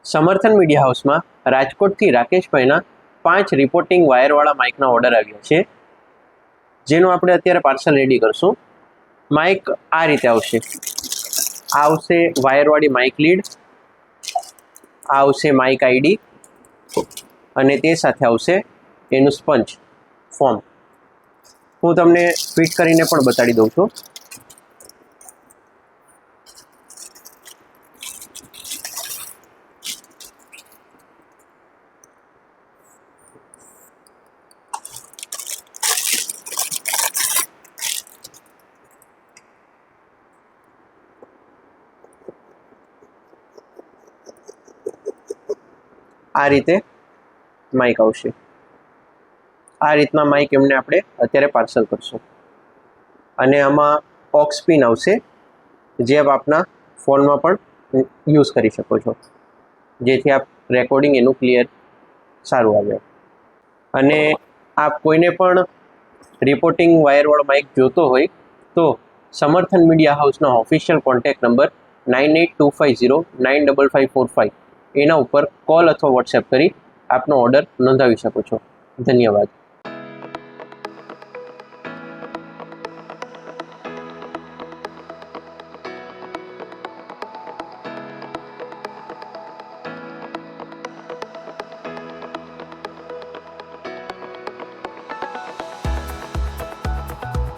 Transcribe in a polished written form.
સમર્થન મીડિયા હાઉસમાં રાજકોટથી રાકેશભાઈના 5 રિપોર્ટિંગ વાયરવાળા માઇકના ઓર્ડર આવ્યા છે, જેનું આપણે અત્યારે પાર્સલ રેડી કરશું. માઇક આ રીતે આવશે. આ આવશે વાયરવાળી માઇક લીડ, આ આવશે માઇક આઈડી અને તે સાથે આવશે એનું સ્પંચ ફોર્મ. હું તમને ફિટ કરીને પણ બતાડી દઉં છું. આ રીતે માઇક આવશે. આ રીતના માઇક એમને આપણે અત્યારે પાર્સલ કરશું. અને આમાં ઓક્સ પિન આવશે, જે આપના ફોનમાં પણ યુઝ કરી શકો છો, જેથી આપ રેકોર્ડિંગ એનું ક્લિયર સારું આવે. અને આપ કોઈને પણ રિપોર્ટિંગ વાયરવાળો માઇક જોતો હોય તો સમર્થન મીડિયા હાઉસના ઓફિશિયલ કોન્ટેક્ટ નંબર 9825095545 એના ઉપર કોલ અથવા વોટ્સએપ કરી આપનો ઓર્ડર નોંધાવી શકો છો. ધન્યવાદ.